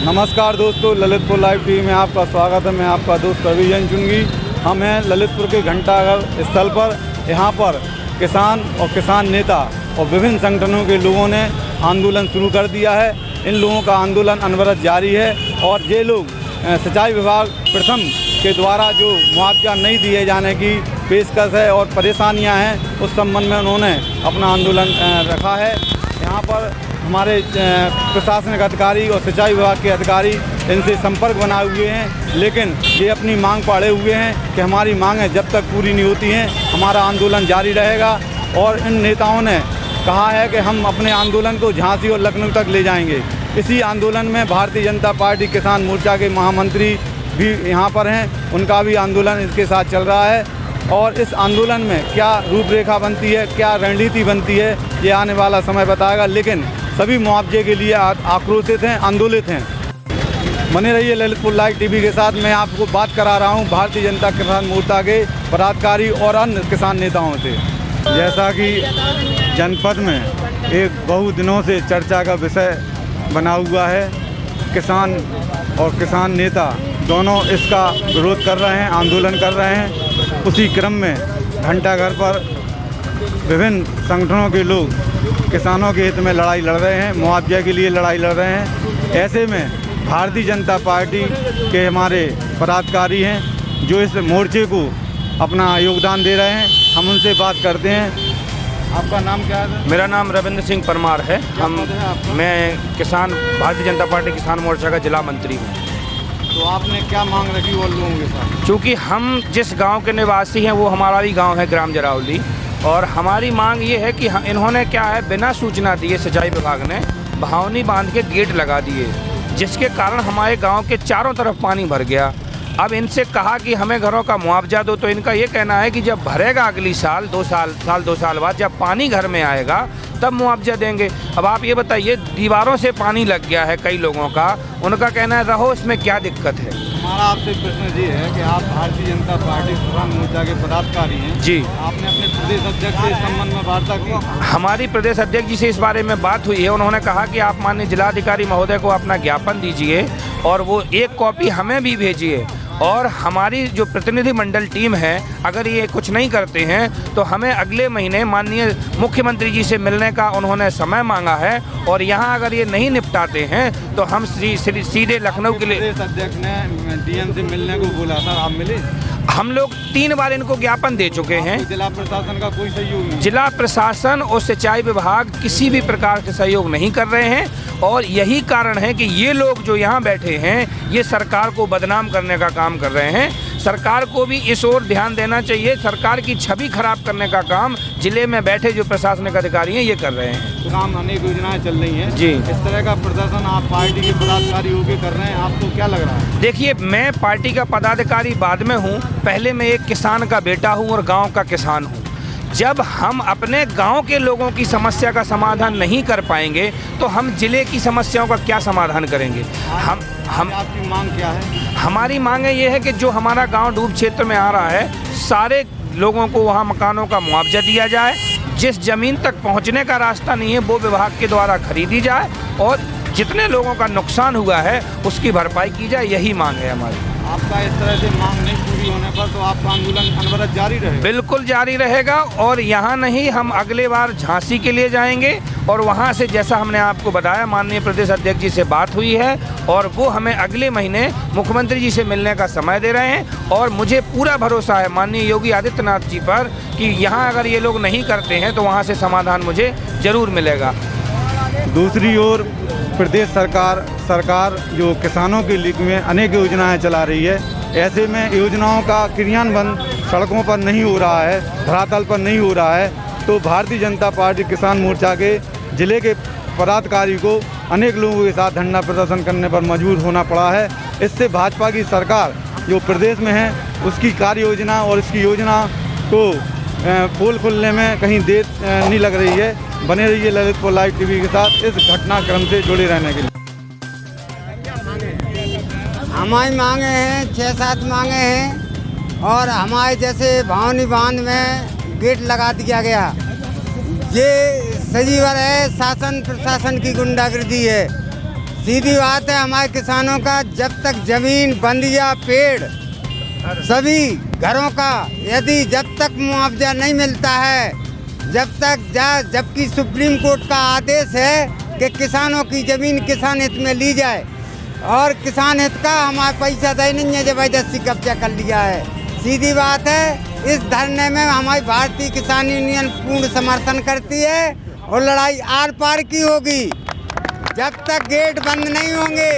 नमस्कार दोस्तों, Lalitpur live TV में आपका स्वागत है। मैं आपका दोस्त रवि जैन चुनगी। हम हैं ललितपुर के घंटाघर स्थल पर। यहाँ पर किसान और किसान नेता और विभिन्न संगठनों के लोगों ने आंदोलन शुरू कर दिया है। इन लोगों का आंदोलन अनवरत जारी है और ये लोग सिंचाई विभाग प्रथम के द्वारा जो मुआवजा नहीं दिए जाने की पेशकश है और परेशानियां हैं, उस संबंध में उन्होंने अपना आंदोलन रखा है। यहाँ पर हमारे प्रशासनिक अधिकारी और सिंचाई विभाग के अधिकारी इनसे संपर्क बनाए हुए हैं, लेकिन ये अपनी मांग पर अड़े हुए हैं कि हमारी मांगें जब तक पूरी नहीं होती हैं हमारा आंदोलन जारी रहेगा। और इन नेताओं ने कहा है कि हम अपने आंदोलन को झांसी और लखनऊ तक ले जाएंगे। इसी आंदोलन में भारतीय जनता पार्टी किसान मोर्चा के महामंत्री भी यहाँ पर हैं, उनका भी आंदोलन इसके साथ चल रहा है। और इस आंदोलन में क्या रूपरेखा बनती है, क्या रणनीति बनती है, ये आने वाला समय बताएगा। लेकिन सभी मुआवजे के लिए आक्रोशित हैं, आंदोलित हैं। बने रहिए ललितपुर लाइव टीवी के साथ। मैं आपको बात करा रहा हूँ भारतीय जनता किसान मोर्चा के पदाधिकारी और अन्य किसान नेताओं से। जैसा कि जनपद में एक बहु दिनों से चर्चा का विषय बना हुआ है, किसान और किसान नेता दोनों इसका विरोध कर रहे हैं, आंदोलन कर रहे हैं। उसी क्रम में घंटाघर पर विभिन्न संगठनों के लोग किसानों के हित में लड़ाई लड़ रहे हैं, मुआवजे के लिए लड़ाई लड़ रहे हैं। ऐसे में भारतीय जनता पार्टी के हमारे पदाधिकारी हैं जो इस मोर्चे को अपना योगदान दे रहे हैं। हम उनसे बात करते हैं। आपका नाम क्या है? मेरा नाम रविंद्र सिंह परमार है। मैं किसान भारतीय जनता पार्टी किसान मोर्चा का जिला मंत्री हूँ। तो आपने क्या मांग रखी वो लोगों के साथ? क्योंकि हम जिस गांव के निवासी हैं वो हमारा भी गांव है, ग्राम जरावली। और हमारी मांग ये है कि इन्होंने क्या है, बिना सूचना दिए सिंचाई विभाग ने बहावनी बांध के गेट लगा दिए, जिसके कारण हमारे गांव के चारों तरफ पानी भर गया। अब इनसे कहा कि हमें घरों का मुआवजा दो, तो इनका ये कहना है कि जब भरेगा अगली साल 2 साल बाद जब पानी घर में आएगा तब मुआवजा देंगे। अब आप ये बताइए, दीवारों से पानी लग गया है कई लोगों का, उनका कहना है रहो, इसमें क्या दिक्कत है। हमारा आपसे प्रश्न ये है कि आप भारतीय जनता पार्टी किसान मोर्चा के पदाधिकारी हैं जी। आपने अपने प्रदेश अध्यक्ष से इस संबंध में वार्ता की? हमारी प्रदेश अध्यक्ष जी से इस बारे में बात हुई है। उन्होंने कहा कि आप माननीय जिलाधिकारी महोदय को अपना ज्ञापन दीजिए और वो एक कॉपी हमें भी भेजिए। और हमारी जो प्रतिनिधि मंडल टीम है, अगर ये कुछ नहीं करते हैं तो हमें अगले महीने माननीय मुख्यमंत्री जी से मिलने का उन्होंने समय मांगा है। और यहाँ अगर ये नहीं निपटाते हैं तो हम सीधे लखनऊ के लिए। प्रदेश अध्यक्ष ने डीएम से मिलने को बोला था, आप मिले? हम लोग 3 बार इनको ज्ञापन दे चुके हैं। जिला प्रशासन का कोई सहयोग नहीं? जिला प्रशासन और सिंचाई विभाग किसी भी प्रकार के सहयोग नहीं कर रहे हैं। और यही कारण है कि ये लोग जो यहाँ बैठे हैं ये सरकार को बदनाम करने का काम कर रहे हैं। सरकार को भी इस ओर ध्यान देना चाहिए। सरकार की छवि खराब करने का काम जिले में बैठे जो प्रशासनिक अधिकारी हैं ये कर रहे हैं। काम अनेक योजनाएं चल रही हैं जी। इस तरह का प्रदर्शन आप पार्टी के पदाधिकारी होकर कर रहे हैं, आपको क्या लग रहा है? देखिए, मैं पार्टी का पदाधिकारी बाद में हूँ, पहले मैं एक किसान का बेटा हूँ और गाँव का किसान हूँ। जब हम अपने गांव के लोगों की समस्या का समाधान नहीं कर पाएंगे तो हम जिले की समस्याओं का क्या समाधान करेंगे? आपकी मांग क्या है? हमारी मांग ये है कि जो हमारा गांव डूब क्षेत्र में आ रहा है, सारे लोगों को वहां मकानों का मुआवजा दिया जाए। जिस जमीन तक पहुंचने का रास्ता नहीं है वो विभाग के द्वारा खरीदी जाए और जितने लोगों का नुकसान हुआ है उसकी भरपाई की जाए। यही मांग है हमारी। आपका इस तरह से मांग नहीं पूरी होने पर तो आपका आंदोलन अनवरत जारी रहेगा? बिल्कुल जारी रहेगा। और यहाँ नहीं, हम अगले बार झांसी के लिए जाएंगे और वहाँ से जैसा हमने आपको बताया माननीय प्रदेश अध्यक्ष जी से बात हुई है और वो हमें अगले महीने मुख्यमंत्री जी से मिलने का समय दे रहे हैं। और मुझे पूरा भरोसा है माननीय योगी आदित्यनाथ जी पर कि यहाँ अगर ये लोग नहीं करते हैं तो वहाँ से समाधान मुझे ज़रूर मिलेगा। दूसरी ओर प्रदेश सरकार जो किसानों के लिए में अनेक योजनाएं चला रही है, ऐसे में योजनाओं का क्रियान्वयन सड़कों पर नहीं हो रहा है, धरातल पर नहीं हो रहा है। तो भारतीय जनता पार्टी किसान मोर्चा के जिले के पदाधिकारी को अनेक लोगों के साथ धरना प्रदर्शन करने पर मजबूर होना पड़ा है। इससे भाजपा की सरकार जो प्रदेश में है उसकी कार्य योजना और इसकी योजना को पोल खुलने में कहीं देर नहीं लग रही है। बने रहिए ललितपुर लाइव टीवी के साथ इस घटनाक्रम से जुड़े रहने के लिए। हमारी मांगे हैं 6-7 मांगे हैं और हमारे जैसे भवानी बांध में गेट लगा दिया गया, ये सजीवर है शासन प्रशासन की गुंडागर्दी है। सीधी बात है हमारे किसानों का, जब तक जमीन बंदिया पेड़ सभी घरों का यदि जब तक मुआवजा नहीं मिलता है, जबकि सुप्रीम कोर्ट का आदेश है कि किसानों की ज़मीन किसान हित में ली जाए और किसान हित का हमारा पैसा दे नहीं है, ज़बरदस्ती कब्जा कर लिया है। सीधी बात है, इस धरने में हमारी भारतीय किसान यूनियन पूर्ण समर्थन करती है और लड़ाई आर पार की होगी जब तक गेट बंद नहीं होंगे।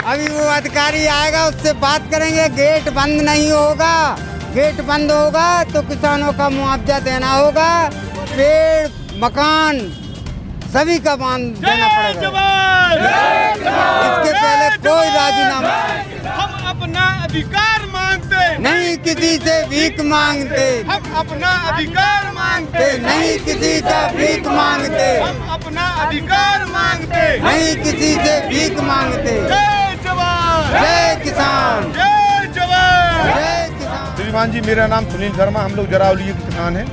अभी वो अधिकारी आएगा, उससे बात करेंगे। गेट बंद नहीं होगा, गेट बंद होगा तो किसानों का मुआवजा देना होगा, पेड़ मकान सभी का बांध देना पड़ेगा। इसके पहले कोई राजीनामा। हम अपना अधिकार मांगते नहीं किसी से भीख मांगते, हम अपना अधिकार मांगते नहीं किसी का भीख मांगते, हम अपना अधिकार मांगते नहीं किसी से भीख मांगते। जय जवान, जय किसान, जय जवान। जय किसान। श्रीमान जी, मेरा नाम सुनील शर्मा, हम लोग जरावली के किसान हैं।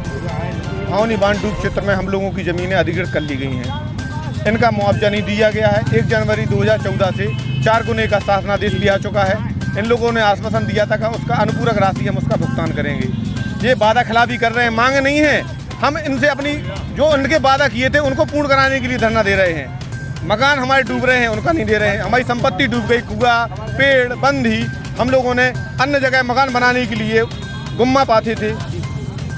भावनी बांध डूब क्षेत्र में हम लोगों की ज़मीनें अधिकृत कर ली गई हैं। इनका मुआवजा नहीं दिया गया है। 1 जनवरी 2014 से 4 गुने का शासनादेश भी आ चुका है। इन लोगों ने आश्वासन दिया था कि उसका अनुपूरक राशि हम उसका भुगतान करेंगे। ये वादा खिलाफी कर रहे हैं, मांग नहीं है। हम इनसे अपनी जो इनके वादा किए थे उनको पूर्ण कराने के लिए धरना दे रहे हैं। मकान हमारे डूब रहे हैं, उनका नहीं दे रहे हैं। हमारी संपत्ति डूब गई, कुआ पेड़ बंधी। हम लोगों ने अन्य जगह मकान बनाने के लिए गुम्मा पाते थे,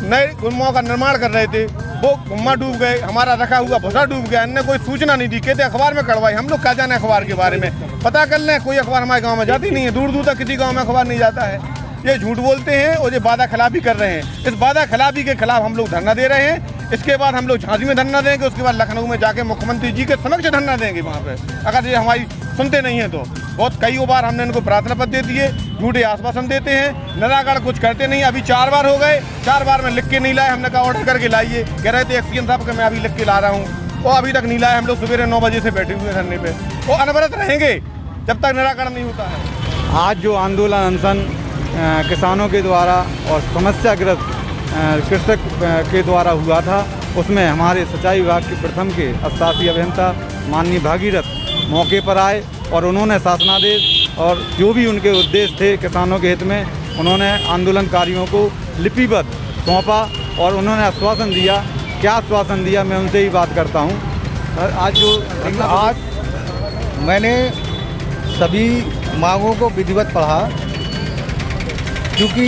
नए गुम्माओं का निर्माण कर रहे थे, वो गुम्मा डूब गए। हमारा रखा हुआ भूसा डूब गया। इनने कोई सूचना नहीं दी, कहते अखबार में कड़वाई। हम लोग क्या जाने अखबार के बारे में, पता कर लें। कोई अखबार हमारे गांव में जाती नहीं है, दूर दूर तक किसी गांव में अखबार नहीं जाता है। ये झूठ बोलते हैं और ये वादा खिलाफी कर रहे हैं। इस वादा खिलाफी के खिलाफ हम लोग धरना दे रहे हैं। इसके बाद हम लोग झांसी में धरना देंगे, उसके बाद लखनऊ में जाके मुख्यमंत्री जी के समक्ष धरना देंगे वहाँ पे, अगर ये हमारी सुनते नहीं हैं तो। बहुत कई बार हमने इनको प्रार्थना पत्र दे दिए, झूठे आश्वासन देते हैं, निराकरण कुछ करते नहीं। अभी 4 बार हो गए, 4 बार में लिख के नहीं लाए। हमने कहा ऑर्डर करके लाइए, कह रहे थे एक्सीएम साहब कि मैं अभी लिख के ला रहा हूँ, वो अभी तक नहीं लाए। हम लोग सुबह 9 बजे से बैठे हुए धरने पे, वो अनवरत रहेंगे जब तक निराकरण नहीं होता है। आज जो आंदोलन अनशन किसानों के द्वारा और समस्याग्रस्त कृषक के द्वारा हुआ था, उसमें हमारे सिंचाई विभाग के प्रथम के अस्थायी अभियंता माननीय भागीरथ मौके पर आए और उन्होंने शासनादेश और जो भी उनके उद्देश्य थे किसानों के हित में, उन्होंने आंदोलनकारियों को लिपिबद्ध सौंपा और उन्होंने आश्वासन दिया। क्या आश्वासन दिया, मैं उनसे ही बात करता हूँ। आज मैंने सभी मांगों को विधिवत पढ़ा, क्योंकि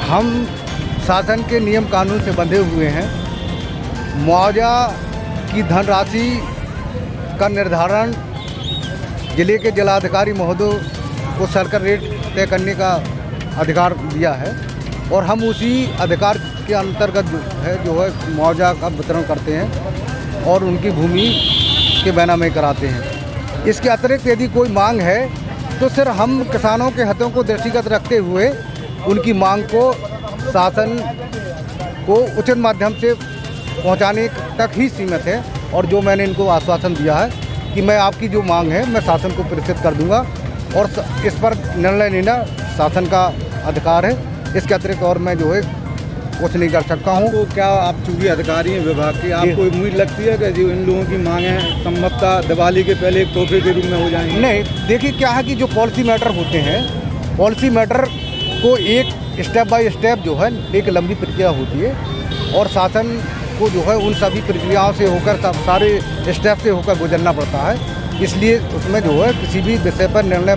हम शासन के नियम कानून से बंधे हुए हैं। मुआवजा की धनराशि का निर्धारण जिले के जिलाधिकारी महोदय को सर्कल रेट तय करने का अधिकार दिया है और हम उसी अधिकार के अंतर्गत जो है मुआवजा का वितरण करते हैं और उनकी भूमि के बैनामे कराते हैं। इसके अतिरिक्त यदि कोई मांग है तो सिर्फ हम किसानों के हितों को दृष्टिगत रखते हुए उनकी मांग को शासन को उचित माध्यम से पहुंचाने तक ही सीमित है। और जो मैंने इनको आश्वासन दिया है कि मैं आपकी जो मांग है मैं शासन को प्रेषित कर दूंगा और इस पर निर्णय लेना शासन का अधिकार है। इसके अतिरिक्त और मैं जो है कुछ नहीं कर सकता हूँ। तो क्या आप चूंकि अधिकारी हैं विभाग के, आपको उम्मीद लगती है कि जो इन लोगों की मांगें संभवतः दिवाली के पहले एक तोहफे के रूप में हो जाएंगी? नहीं, देखिए क्या है कि जो पॉलिसी मैटर होते हैं, पॉलिसी मैटर को एक स्टेप बाय स्टेप जो है एक लंबी प्रक्रिया होती है और शासन को जो है उन सभी प्रक्रियाओं से होकर सारे स्टेप से होकर गुजरना पड़ता है। इसलिए उसमें जो है किसी भी विषय पर निर्णय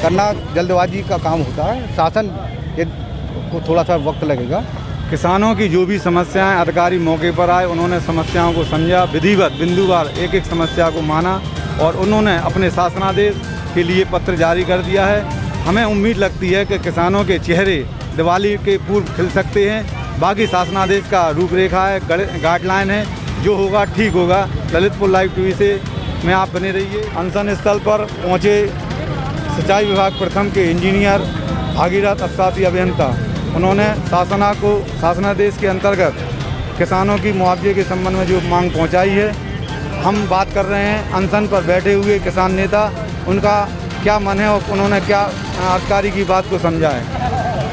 करना जल्दबाजी का काम होता है। शासन को थोड़ा सा वक्त लगेगा। किसानों की जो भी समस्याएं, अधिकारी मौके पर आए, उन्होंने समस्याओं को समझा, विधिवत बिंदुवार एक एक समस्या को माना और उन्होंने अपने शासनादेश के लिए पत्र जारी कर दिया है। हमें उम्मीद लगती है कि किसानों के चेहरे दिवाली के पूर्व खिल सकते हैं। बाकी शासनादेश का रूपरेखा है, गाइडलाइन है, जो होगा ठीक होगा। ललितपुर लाइव टीवी से मैं आप बने रहिए। अनशन स्थल पर पहुँचे सिंचाई विभाग प्रथम के इंजीनियर भागीरथ अस्थायी अभियंता, उन्होंने शासनादेश के अंतर्गत किसानों की मुआवजे के संबंध में जो मांग पहुंचाई है। हम बात कर रहे हैं अनशन पर बैठे हुए किसान नेता, उनका क्या मन है और उन्होंने क्या अधिकारी की बात को समझा है।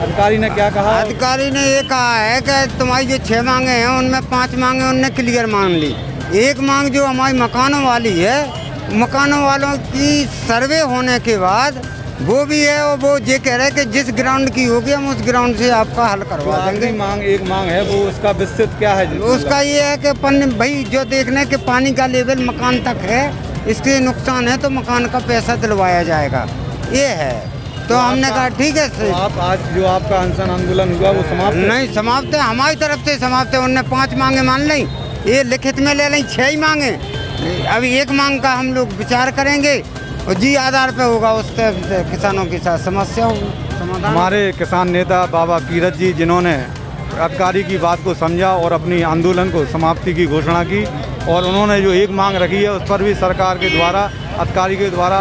अधिकारी ने क्या कहा? अधिकारी ने ये कहा है कि तुम्हारी जो 6 मांगे हैं उनमें 5 मांगे उनने क्लियर मान ली। एक मांग जो हमारी मकानों वाली है मकानों वालों की सर्वे होने के बाद वो भी है, और वो ये कह रहे हैं कि जिस ग्राउंड की होगी हम उस ग्राउंड से आपका हल करवा देंगे। एक मांग है, वो उसका विस्तृत क्या है? उसका ये है कि भाई जो देखने के पानी का लेवल मकान तक है, इसके नुकसान है तो मकान का पैसा दिलवाया जाएगा, ये है। तो हमने कहा ठीक है। तो आप आज जो आपका अनशन आंदोलन हुआ वो समाप्त नहीं समाप्त है, हमारी तरफ से समाप्त है। उनने 5 मांगे मान ली, ये लिखित में ले लें 6 ही मांगे। अभी एक मांग का हम लोग विचार करेंगे और जी आधार पे होगा, उस किसानों के साथ समस्या समाधान। हमारे किसान नेता बाबा कीरत जी, जिन्होंने अधिकारी की बात को समझा और अपनी आंदोलन को समाप्ति की घोषणा की, और उन्होंने जो एक मांग रखी है उस पर भी सरकार के द्वारा, अधिकारी के द्वारा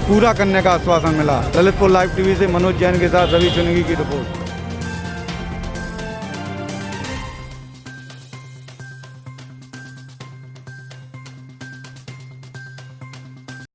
पूरा करने का आश्वासन मिला। ललितपुर लाइव टीवी से मनोज जैन के साथ रवि चुनगी की रिपोर्ट।